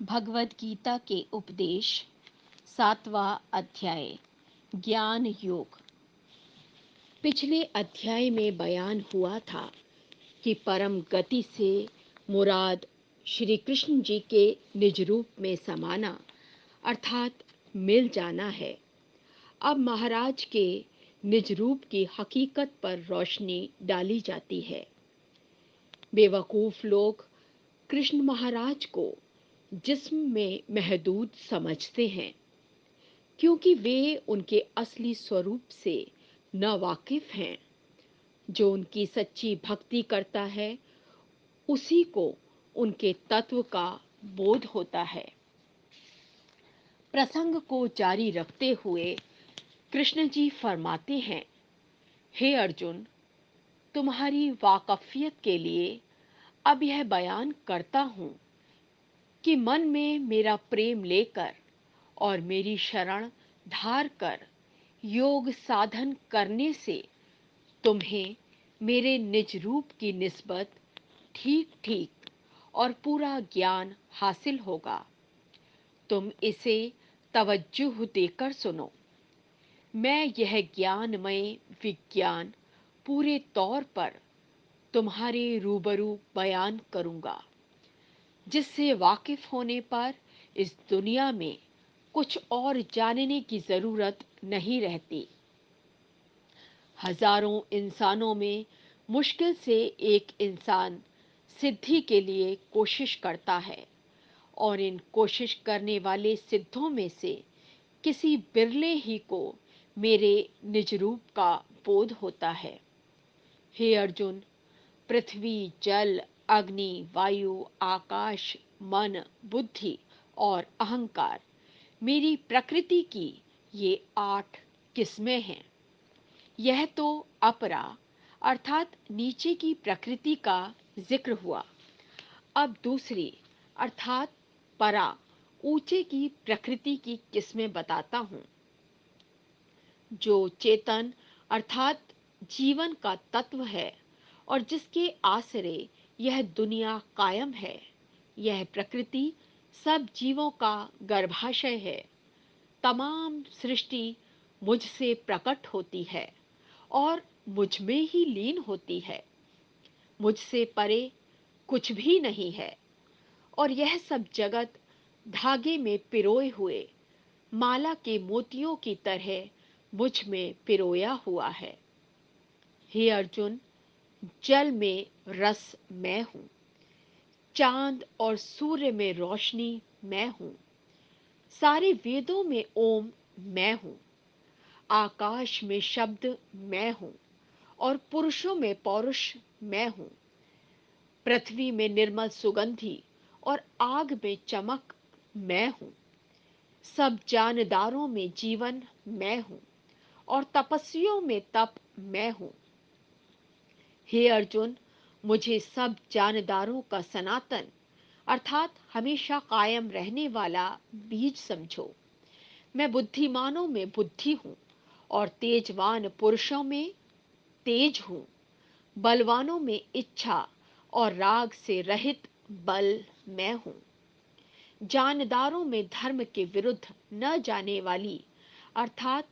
भगवद गीता के उपदेश 7वां अध्याय ज्ञान योग। पिछले अध्याय में बयान हुआ था कि परम गति से मुराद श्री कृष्ण जी के निज रूप में समाना अर्थात मिल जाना है। अब महाराज के निज रूप की हकीकत पर रोशनी डाली जाती है। बेवकूफ लोग कृष्ण महाराज को जिस्म में महदूद समझते हैं, क्योंकि वे उनके असली स्वरूप से नावाकिफ हैं। जो उनकी सच्ची भक्ति करता है उसी को उनके तत्व का बोध होता है। प्रसंग को जारी रखते हुए कृष्ण जी फरमाते हैं, हे अर्जुन, तुम्हारी वाकफियत के लिए अब यह बयान करता हूं कि मन में मेरा प्रेम लेकर और मेरी शरण धार कर योग साधन करने से तुम्हें मेरे निज रूप की निस्बत ठीक ठीक और पूरा ज्ञान हासिल होगा। तुम इसे तवज्जुह देकर सुनो। मैं यह ज्ञानमय विज्ञान पूरे तौर पर तुम्हारे रूबरू बयान करूंगा, जिससे वाकिफ होने पर इस दुनिया में कुछ और जानने की जरूरत नहीं रहती। हजारों इंसानों में मुश्किल से एक इंसान सिद्धि के लिए कोशिश करता है, और इन कोशिश करने वाले सिद्धों में से किसी बिरले ही को मेरे निज रूप का बोध होता है। हे अर्जुन, पृथ्वी, जल, अग्नि, वायु, आकाश, मन, बुद्धि और अहंकार मेरी प्रकृति की ये 8 किस्में हैं। यह तो अपरा अर्थात नीचे की प्रकृति का जिक्र हुआ। अब दूसरी अर्थात परा ऊंचे की प्रकृति की किस्में बताता हूं। जो चेतन अर्थात जीवन का तत्व है और जिसके आसरे यह दुनिया कायम है, यह प्रकृति सब जीवों का गर्भाशय है। तमाम सृष्टि मुझसे प्रकट होती है और मुझ में ही लीन होती है। मुझसे परे कुछ भी नहीं है, और यह सब जगत धागे में पिरोए हुए माला के मोतियों की तरह मुझ में पिरोया हुआ है। हे अर्जुन, जल में रस मैं हूं, चांद और सूर्य में रोशनी मैं हूं, सारे वेदों में ओम मैं हूं, आकाश में शब्द मैं हूं और पुरुषों में पौरुष मैं हूं, पृथ्वी में निर्मल सुगंधि और आग में चमक मैं हूं, सब जानदारों में जीवन मैं हूं और तपस्वियों में तप मैं हूं। हे अर्जुन, मुझे सब जानदारों का सनातन अर्थात हमेशा कायम रहने वाला बीज समझो। मैं बुद्धिमानों में बुद्धि हूं और तेजवान पुरुषों में तेज हूं, बलवानों में इच्छा और राग से रहित बल मैं हूं, जानदारों में धर्म के विरुद्ध न जाने वाली अर्थात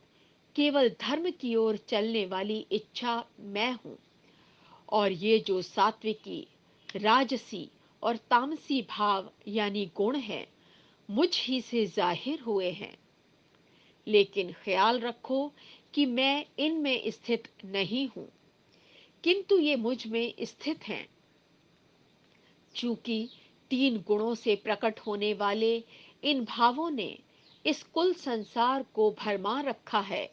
केवल धर्म की ओर चलने वाली इच्छा मैं हूं, और ये जो सात्विकी, राजसी और तामसी भाव यानी गुण हैं, मुझ ही से जाहिर हुए हैं। लेकिन ख्याल रखो कि मैं इनमें स्थित नहीं हूं, किंतु ये मुझ में स्थित हैं। चूंकि 3 गुणों से प्रकट होने वाले इन भावों ने इस कुल संसार को भरमा रखा है,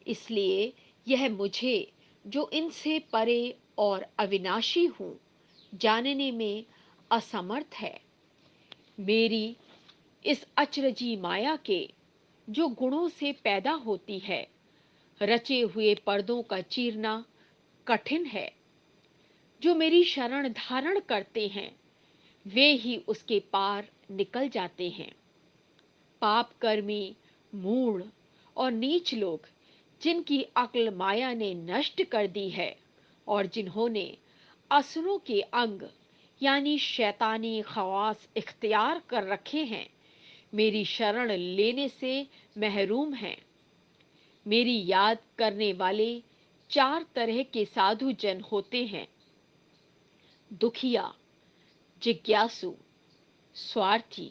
इसलिए यह मुझे, जो इनसे परे और अविनाशी हूं, जानने में असमर्थ है। मेरी इस अचरजी माया के, जो गुणों से पैदा होती है, रचे हुए पर्दों का चीरना कठिन है। जो मेरी शरण धारण करते हैं वे ही उसके पार निकल जाते हैं। पापकर्मी, मूढ़ और नीच लोग, जिनकी अक्ल माया ने नष्ट कर दी है और जिन्होंने असुरों के अंग यानी शैतानी खवास इख्तियार कर रखे हैं, मेरी शरण लेने से महरूम हैं। मेरी याद करने वाले 4 तरह के साधु जन होते हैं: दुखिया, जिज्ञासु, स्वार्थी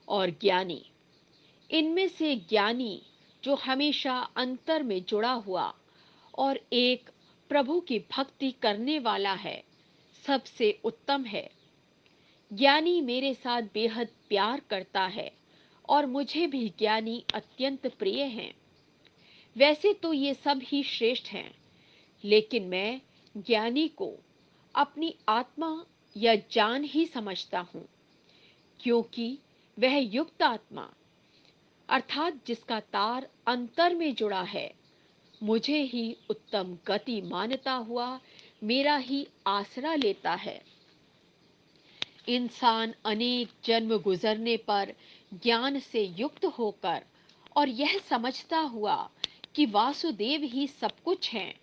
और ज्ञानी। इनमें से ज्ञानी, जो हमेशा अंतर में जुड़ा हुआ और एक प्रभु की भक्ति करने वाला है, सबसे उत्तम है। ज्ञानी मेरे साथ बेहद प्यार करता है और मुझे भी ज्ञानी अत्यंत प्रिय हैं। वैसे तो ये सब ही श्रेष्ठ हैं, लेकिन मैं ज्ञानी को अपनी आत्मा या जान ही समझता हूँ, क्योंकि वह युक्त आत्मा, अर्थात जिसका तार अंतर में जुड़ा है, मुझे ही उत्तम गति मानता हुआ मेरा ही आसरा लेता है। इंसान अनेक जन्म गुजरने पर ज्ञान से युक्त होकर और यह समझता हुआ कि वासुदेव ही सब कुछ है,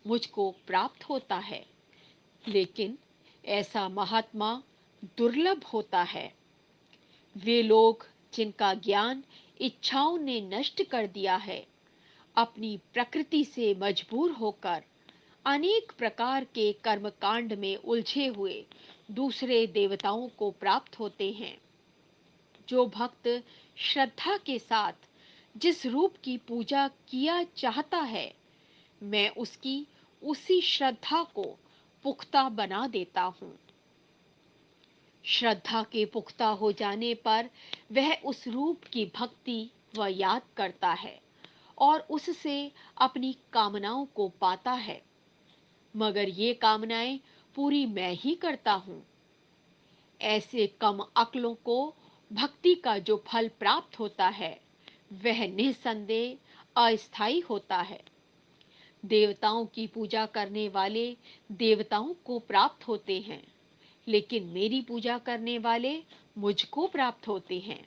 मुझको प्राप्त होता है। लेकिन ऐसा महात्मा दुर्लभ होता है। वे लोग जिनका ज्ञान इच्छाओं ने नष्ट कर दिया है, अपनी प्रकृति से मजबूर होकर अनेक प्रकार के कर्मकांड में उलझे हुए दूसरे देवताओं को प्राप्त होते हैं। जो भक्त श्रद्धा के साथ जिस रूप की पूजा किया चाहता है, मैं उसकी उसी श्रद्धा को पुख्ता बना देता हूँ। श्रद्धा के पुख्ता हो जाने पर वह उस रूप की भक्ति व याद करता है और उससे अपनी कामनाओं को पाता है। मगर ये कामनाएं पूरी मैं ही करता हूँ। ऐसे कम अक्लों को भक्ति का जो फल प्राप्त होता है, वह निसंदेह अस्थायी होता है। देवताओं की पूजा करने वाले देवताओं को प्राप्त होते हैं, लेकिन मेरी पूजा करने वाले मुझको प्राप्त होते हैं।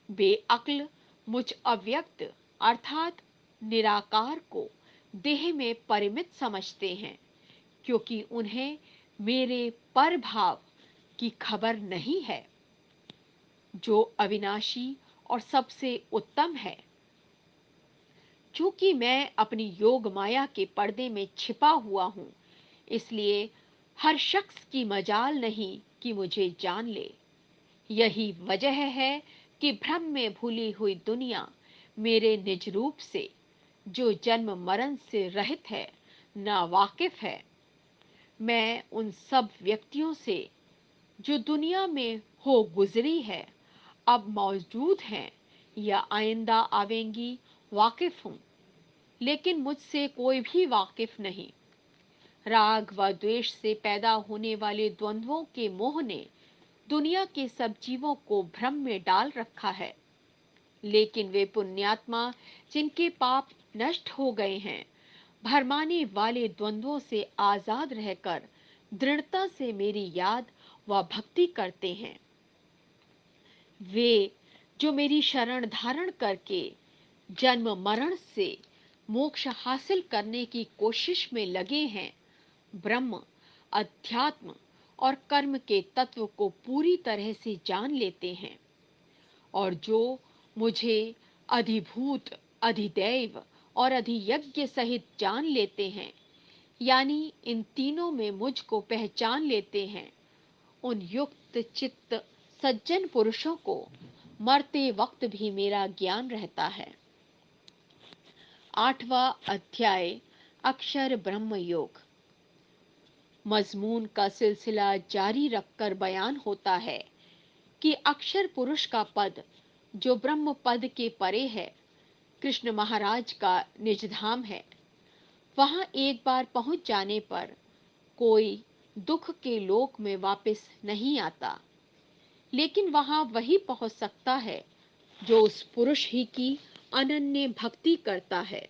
बेअक्ल मुझ अव्यक्त अर्थात निराकार को देह में परिमित समझते हैं, क्योंकि उन्हें मेरे पर भाव की खबर नहीं है, जो अविनाशी और सबसे उत्तम है। चूंकि मैं अपनी योग माया के पर्दे में छिपा हुआ हूं, इसलिए हर शख्स की मजाल नहीं कि मुझे जान ले। यही वजह है कि भ्रम में भूली हुई दुनिया मेरे निज रूप से, जो जन्म मरण से रहित है, ना वाकिफ है। मैं उन सब व्यक्तियों से जो दुनिया में हो गुजरी है, अब मौजूद हैं या आइंदा आवेंगी, वाकिफ हूँ, लेकिन मुझसे कोई भी वाकिफ नहीं। राग व द्वेष से पैदा होने वाले द्वंद्वों के मोह ने दुनिया के सब जीवों को भ्रम में डाल रखा है, लेकिन वे पुण्यात्मा जिनके पाप नष्ट हो गए हैं, भरमाने वाले द्वंद्वों से आजाद रहकर दृढ़ता से मेरी याद व भक्ति करते हैं। वे जो मेरी शरण धारण करके जन्म मरण से मोक्ष हासिल करने की कोशिश में लगे हैं, ब्रह्म, अध्यात्म और कर्म के तत्व को पूरी तरह से जान लेते हैं, और जो मुझे अधिभूत, अधिदैव और अधियज्ञ सहित जान लेते हैं, यानी इन तीनों में मुझको पहचान लेते हैं, उन युक्त चित्त सज्जन पुरुषों को मरते वक्त भी मेरा ज्ञान रहता है। 8वां अध्याय, अक्षर ब्रह्म योग। मजमून का सिलसिला जारी रखकर बयान होता है कि अक्षर पुरुष का पद, जो ब्रह्म पद के परे है, कृष्ण महाराज का निजधाम है। वहां एक बार पहुंच जाने पर कोई दुख के लोक में वापस नहीं आता, लेकिन वहां वही पहुंच सकता है जो उस पुरुष ही की अनन्य भक्ति करता है।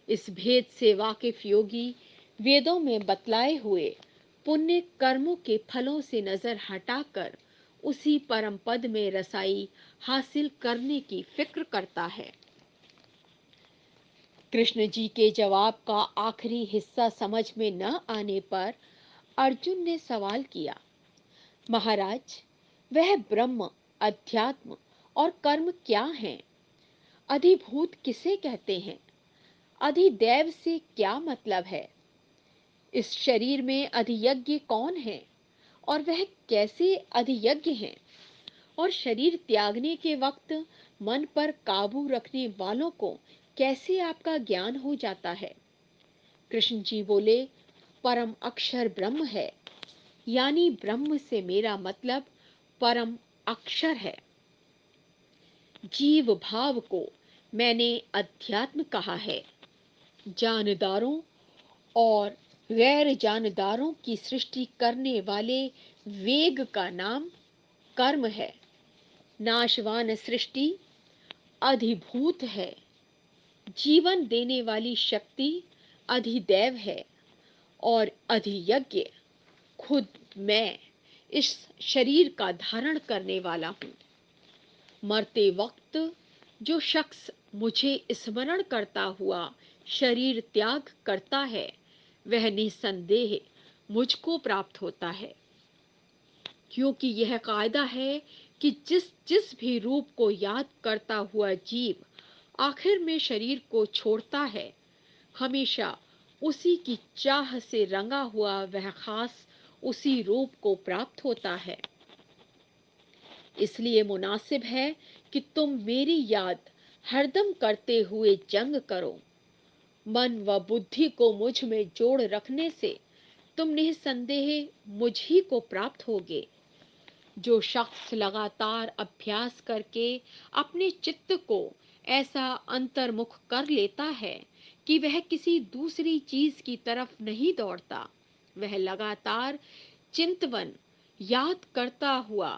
इस भेद से वाकिफ योगी वेदों में बतलाए हुए पुण्य कर्मों के फलों से नजर हटाकर उसी परम पद में रसाई हासिल करने की फिक्र करता है। कृष्ण जी के जवाब का आखिरी हिस्सा समझ में न आने पर अर्जुन ने सवाल किया, महाराज, वह ब्रह्म, अध्यात्म और कर्म क्या हैं? अधिभूत किसे कहते हैं? अधिदैव से क्या मतलब है? इस शरीर में अधियज्ञ कौन है और वह कैसे अधियज्ञ हैं? और शरीर त्यागने के वक्त मन पर काबू रखने वालों को कैसे आपका ज्ञान हो जाता है? कृष्ण जी बोले, परम अक्षर ब्रह्म है, यानी ब्रह्म से मेरा मतलब परम अक्षर है। जीव भाव को मैंने अध्यात्म कहा है। जानदारों और गैर जानदारों की सृष्टि करने वाले वेग का नाम कर्म है। नाशवान सृष्टि अधिभूत है। जीवन देने वाली शक्ति अधिदैव है और अधियज्ञ खुद मैं इस शरीर का धारण करने वाला हूँ। मरते वक्त जो शख्स मुझे स्मरण करता हुआ शरीर त्याग करता है, वह निसंदेह मुझको प्राप्त होता है, क्योंकि यह कायदा है कि जिस जिस भी रूप को याद करता हुआ जीव आखिर में शरीर को छोड़ता है, हमेशा उसी की चाह से रंगा हुआ वह खास उसी रूप को प्राप्त होता है। इसलिए मुनासिब है कि तुम मेरी याद हरदम करते हुए जंग करो। मन व बुद्धि को मुझ में जोड़ रखने से तुम निसंदेह मुझ ही को प्राप्त होगे। जो शख्स लगातार अभ्यास करके अपने चित्त को ऐसा अंतर्मुख कर लेता है कि वह किसी दूसरी चीज की तरफ नहीं दौड़ता, वह लगातार चिंतवन याद करता हुआ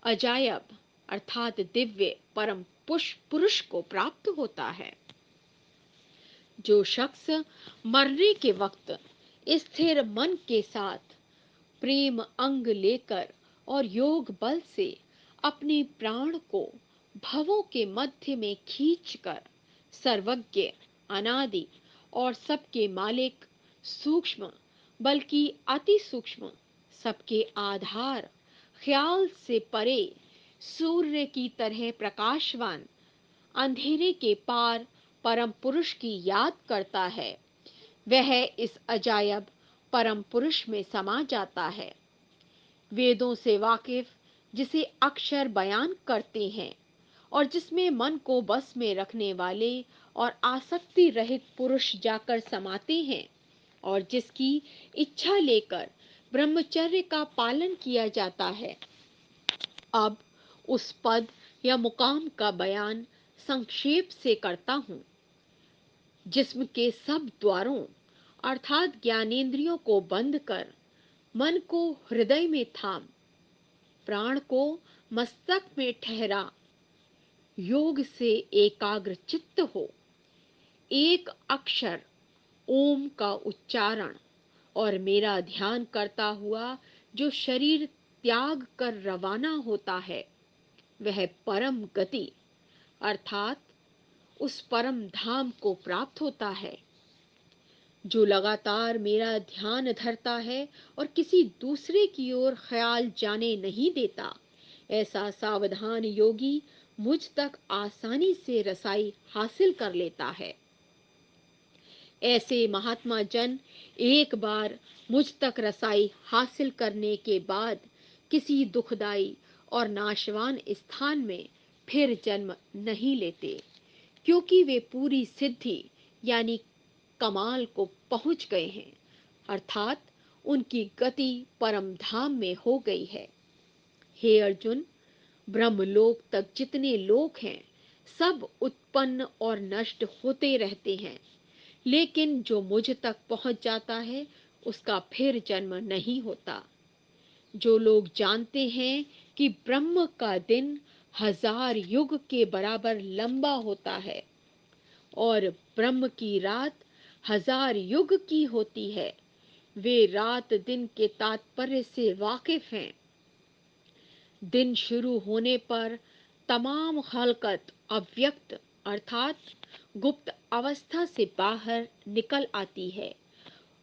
अजायब अर्थात दिव्य परम पुरुष को प्राप्त होता है। जो शख्स मरने के वक्त स्थिर मन के साथ प्रेम अंग लेकर और योग बल से अपने प्राण को भवों के मध्य में खींचकर सर्वज्ञ, अनादि और सबके मालिक, सूक्ष्म बल्कि अति सूक्ष्म, सबके आधार, ख्याल से परे, सूर्य की तरह प्रकाशवान, अंधेरे के पार परम पुरुष की याद करता है, वह इस अजायब परम पुरुष में समा जाता है। वेदों से वाकिफ, जिसे अक्षर बयान करते हैं और जिसमें मन को बस में रखने वाले और आसक्ति रहित पुरुष जाकर समाते हैं और जिसकी इच्छा लेकर ब्रह्मचर्य का पालन किया जाता है, अब उस पद या मुकाम का बयान संक्षेप से करता हूँ। जिस्म के सब द्वारों अर्थात ज्ञानेंद्रियों को बंद कर मन को हृदय में थाम, प्राण को मस्तक में ठहरा, योग से एकाग्र चित्त हो, एक अक्षर ओम का उच्चारण और मेरा ध्यान करता हुआ जो शरीर त्याग कर रवाना होता है, वह परम गति अर्थात उस परम धाम को प्राप्त होता है। जो लगातार मेरा ध्यान धरता है और किसी दूसरे की ओर ख्याल जाने नहीं देता, ऐसा सावधान योगी मुझ तक आसानी से रसाई हासिल कर लेता है। ऐसे महात्मा जन एक बार मुझ तक रसाई हासिल करने के बाद किसी दुखदाई और नाशवान स्थान में फिर जन्म नहीं लेते, क्योंकि वे पूरी सिद्धि यानी कमाल को पहुंच गए हैं, अर्थात उनकी गति परम धाम में हो गई है। हे अर्जुन, ब्रह्मलोक तक जितने लोक हैं, सब उत्पन्न और नष्ट होते रहते हैं, लेकिन जो मुझ तक पहुंच जाता है उसका फिर जन्म नहीं होता। जो लोग जानते हैं कि ब्रह्म का दिन 1000 युग के बराबर लंबा होता है और ब्रह्म की रात 1000 युग की होती है, वे रात दिन के तात्पर्य से वाकिफ हैं। दिन शुरू होने पर तमाम खलकत अव्यक्त अर्थात गुप्त अवस्था से बाहर निकल आती है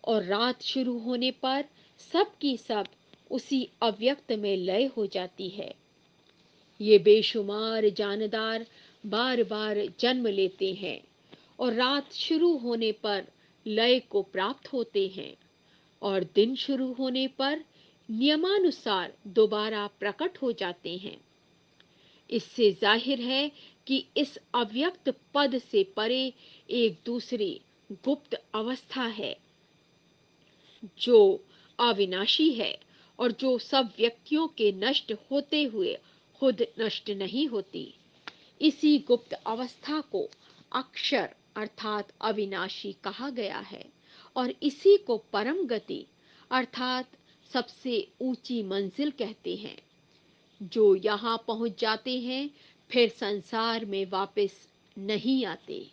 और रात शुरू होने पर सब की सब उसी अव्यक्त में लय हो जाती है। ये बेशुमार जानदार बार बार जन्म लेते हैं और रात शुरू होने पर लय को प्राप्त होते हैं और दिन शुरू होने पर नियमानुसार दोबारा प्रकट हो जाते हैं। इससे जाहिर है कि इस अव्यक्त पद से परे एक दूसरी गुप्त अवस्था है जो अविनाशी है और जो सब व्यक्तियों के नष्ट होते हुए खुद नष्ट नहीं होती। इसी गुप्त अवस्था को अक्षर अर्थात अविनाशी कहा गया है और इसी को परम गति अर्थात सबसे ऊंची मंजिल कहते हैं। जो यहाँ पहुंच जाते हैं फिर संसार में वापस नहीं आते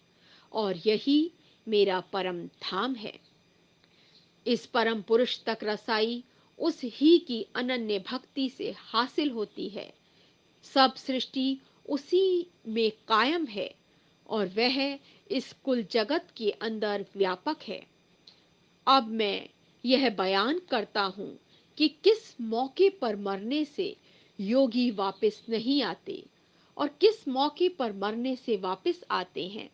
और यही मेरा परम धाम है। इस परम पुरुष तक रसाई उस ही की अनन्य भक्ति से हासिल होती है। सब सृष्टि उसी में कायम है और वह इस कुल जगत के अंदर व्यापक है। अब मैं यह बयान करता हूँ कि किस मौके पर मरने से योगी वापस नहीं आते और किस मौके पर मरने से वापस आते हैं।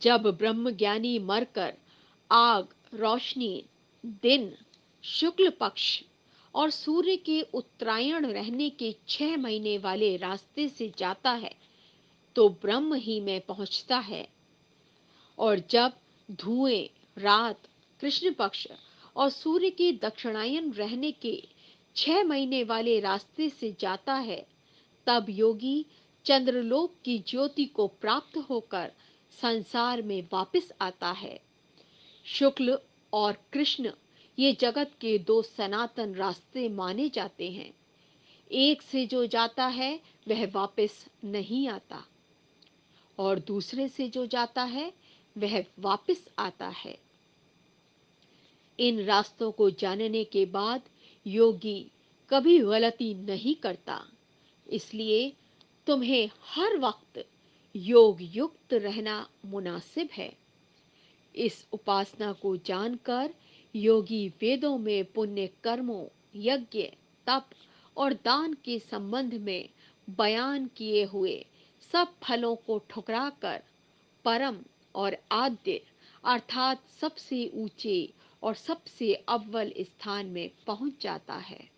जब ब्रह्मज्ञानी मरकर आग, रोशनी, दिन, शुक्ल पक्ष और सूर्य के उत्तरायण रहने के 6 महीने वाले रास्ते से जाता है तो ब्रह्म ही में पहुंचता है और जब धुएं, रात, कृष्ण पक्ष और सूर्य के दक्षिणायन रहने के 6 महीने वाले रास्ते से जाता है तब योगी चंद्रलोक की ज्योति को प्राप्त होकर संसार में वापस आता है। शुक्ल और कृष्ण ये जगत के दो सनातन रास्ते माने जाते हैं। एक से जो जाता है वह वापस नहीं आता और दूसरे से जो जाता है वह वापस आता है। इन रास्तों को जानने के बाद योगी कभी गलती नहीं करता। इसलिए तुम्हें हर वक्त योग युक्त रहना मुनासिब है। इस उपासना को जानकर योगी वेदों में पुण्य कर्मों, यज्ञ, तप और दान के संबंध में बयान किए हुए सब फलों को ठुकराकर परम और आद्य अर्थात सबसे ऊंचे और सबसे अव्वल स्थान में पहुंच जाता है।